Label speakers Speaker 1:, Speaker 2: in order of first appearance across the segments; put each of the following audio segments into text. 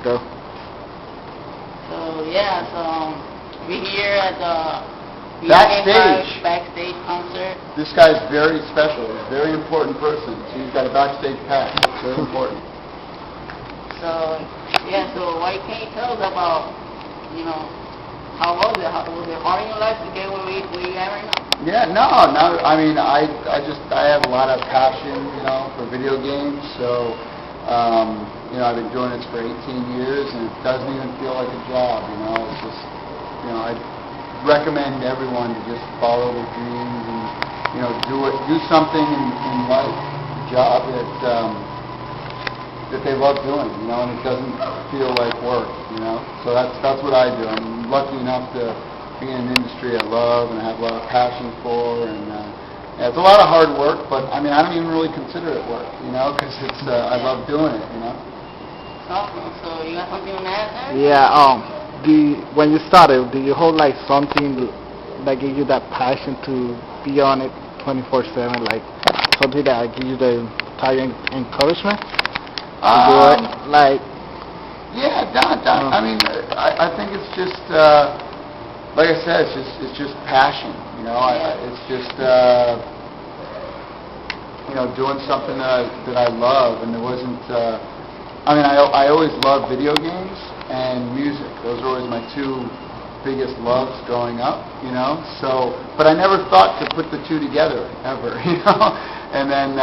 Speaker 1: go.
Speaker 2: So yeah, we're here at the
Speaker 3: backstage
Speaker 2: concert.
Speaker 3: This guy's very special. He's a very important person. So he's got a backstage pass. It's very important.
Speaker 2: So yeah, so why can't you tell us about, how was it? Was it hard in your life to get where you at right now?
Speaker 3: Yeah, no. I mean, I have a lot of passion, for video games. So, I've been doing this for 18 years, and it doesn't even feel like a job. It's just, I recommend everyone to just follow their dreams and, do something in life, a job that they love doing, and it doesn't feel like work, So that's what I do. I'm lucky enough to be in an industry I love and I have a lot of passion for, and it's a lot of hard work, but I mean, I don't even really consider it work, because it's I love doing it,
Speaker 2: Awesome. So you got something on that there?
Speaker 1: Yeah. When you started, do you hold like something that gave you that passion to be on it 24/7, like something that give you the entire encouragement?
Speaker 3: Yeah, I mean, I think it's just, like I said, it's just passion, it's just, doing something that I love, and there wasn't, I always loved video games and music. Those were always my two biggest loves growing up, so, but I never thought to put the two together, ever, and then,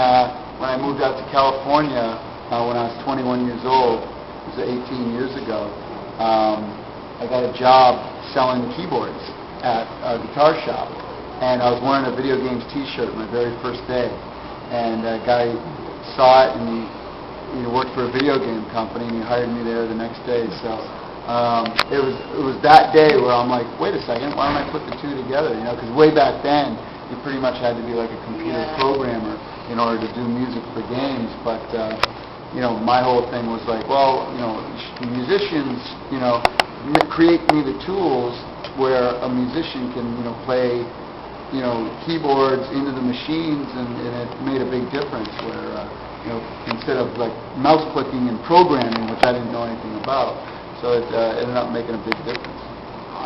Speaker 3: when I moved out to California, when I was 21 years old, it was 18 years ago, I got a job selling keyboards at a guitar shop, and I was wearing a video games t-shirt my very first day, and a guy saw it, and he worked for a video game company, and he hired me there the next day, so it was that day where I'm like, wait a second, why don't I put the two together, because way back then, you pretty much had to be like a computer programmer in order to do music for games, but my whole thing was like, well, musicians, create me the tools where a musician can, play, keyboards into the machines, and it made a big difference where, instead of like mouse clicking and programming, which I didn't know anything about, so it ended up making a big difference.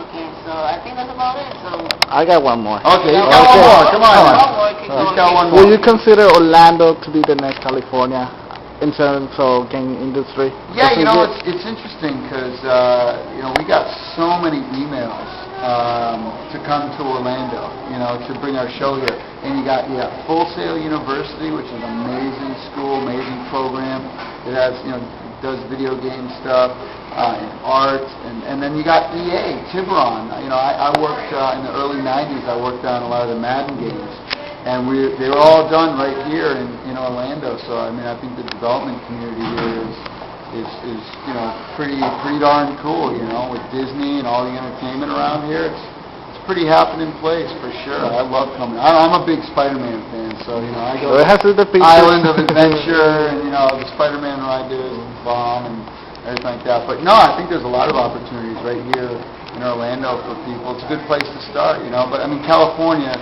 Speaker 2: Okay, so I think that's about it. So
Speaker 1: I got one more.
Speaker 3: Okay, you got one more. Come on. He's got one more.
Speaker 1: Will you consider Orlando to be the next California in terms of gaming industry?
Speaker 3: Yeah, it's interesting because, we got so many emails to come to Orlando, to bring our show here. And you got Full Sail University, which is an amazing school, amazing program. It has, does video game stuff and art. And then you got EA, Tiburon. I worked in the early 90s, I worked on a lot of the Madden games. And they were all done right here in Orlando. So I think the development community here is pretty darn cool. With Disney and all the entertainment around here, it's pretty happening place for sure. I love coming. I'm a big Spider-Man fan, so I go to Island of Adventure, and the Spider-Man ride there is bomb and everything like that. But no, I think there's a lot of opportunities right here in Orlando for people. It's a good place to start. But California.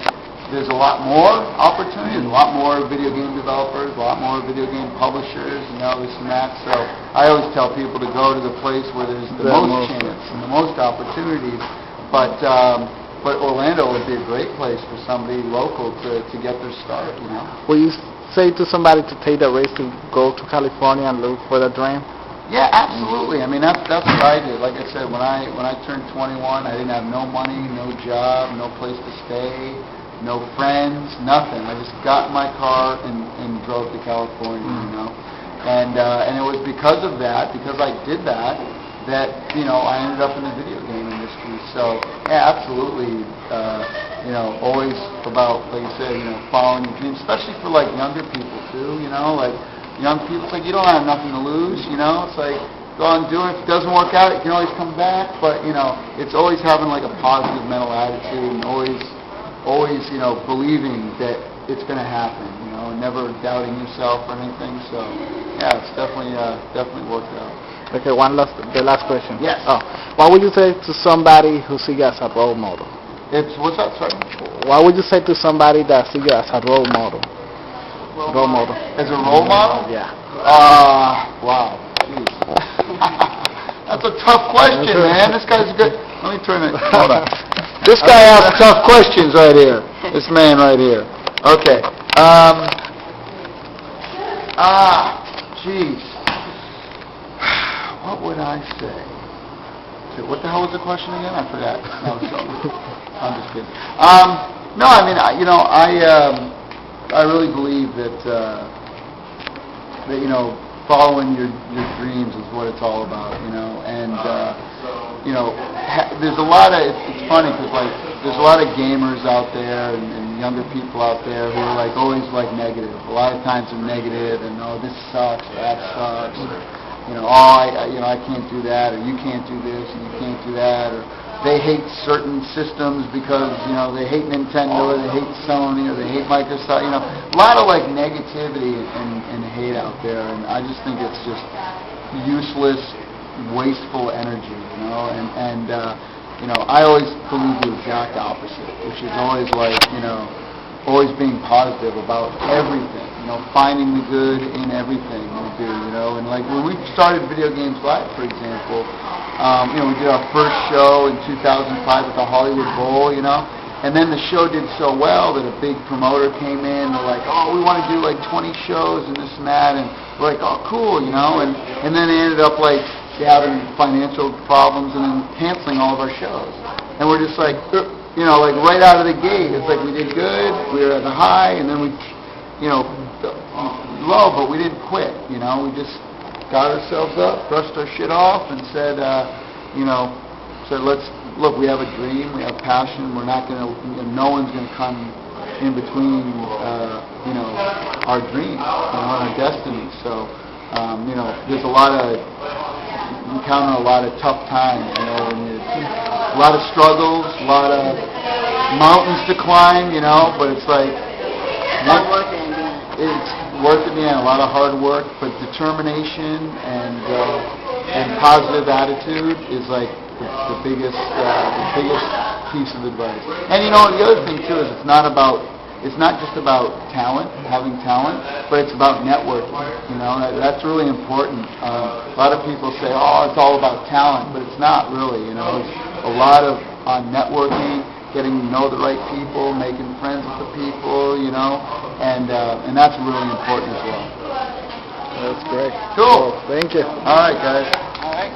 Speaker 3: There's a lot more opportunities, a lot more video game developers, a lot more video game publishers, this and that. So I always tell people to go to the place where there's the most chance and the most opportunities. But Orlando would be a great place for somebody local to get their start.
Speaker 1: Will you say to somebody to take the risk to go to California and look for the dream?
Speaker 3: Yeah, absolutely. That's what I did. Like I said, when I turned 21, I didn't have no money, no job, no place to stay. No friends, nothing. I just got in my car and drove to California, And it was because of that, because I did that I ended up in the video game industry. So, yeah, absolutely, always about, like you said, following your dreams, especially for, like, younger people, too, like, young people, it's like, you don't have nothing to lose, it's like, go on and do it. If it doesn't work out, you can always come back, but, it's always having, like, a positive mental attitude and always, believing that it's going to happen, and never doubting yourself or anything. So, yeah, it's definitely worked out.
Speaker 1: Okay, the last question.
Speaker 3: Yes.
Speaker 1: What would you say to somebody who sees you as a role model?
Speaker 3: What's that, sorry?
Speaker 1: What would you say to somebody that sees you as a role model? Role model.
Speaker 3: As a role model?
Speaker 1: Yeah.
Speaker 3: Wow. Jeez. That's a tough question, man. This guy's good. Let me turn it. Hold on. This guy asks tough questions right here. This man right here. Okay. Jeez. What would I say? What the hell was the question again? I forgot. No, I'm just kidding. No, I mean, I really believe that following your dreams is what it's all about, and there's a lot of, it's funny because like there's a lot of gamers out there and younger people out there who are like always like negative. A lot of times they're negative and this sucks, or that sucks, or I can't do that, or you can't do this and you can't do that, or they hate certain systems because they hate Nintendo, or they hate Sony, or they hate Microsoft. A lot of like negativity and hate out there, and I just think it's just useless, wasteful energy. And I always believe the exact opposite, which is always like always being positive about everything. Finding the good in everything we do. And like when we started Video Games Live, for example. We did our first show in 2005 at the Hollywood Bowl, and then the show did so well that a big promoter came in. They're like, oh, we want to do like 20 shows and this and that, and we're like, oh, cool, and then they ended up like having financial problems and then canceling all of our shows, and we're just like, like right out of the gate, it's like we did good, we were at the high, and then we, low, but we didn't quit, we just got ourselves up, brushed our shit off, and said, look, we have a dream, we have passion, we're not going to, no one's going to come in between, our dreams, our destiny. So, there's a lot of, you encounter a lot of tough times, and a lot of struggles, a lot of mountains to climb, but it's like, it's worth it, a lot of hard work, but determination and positive attitude is like the biggest piece of advice. And the other thing too is it's not just about talent, having talent, but it's about networking. That's really important. A lot of people say, oh, it's all about talent, but it's not really. It's a lot of networking, getting to know the right people, making friends with the people, and that's really important as well.
Speaker 1: That's great.
Speaker 3: Cool.
Speaker 1: Well, thank you.
Speaker 3: All right, guys.
Speaker 2: All right.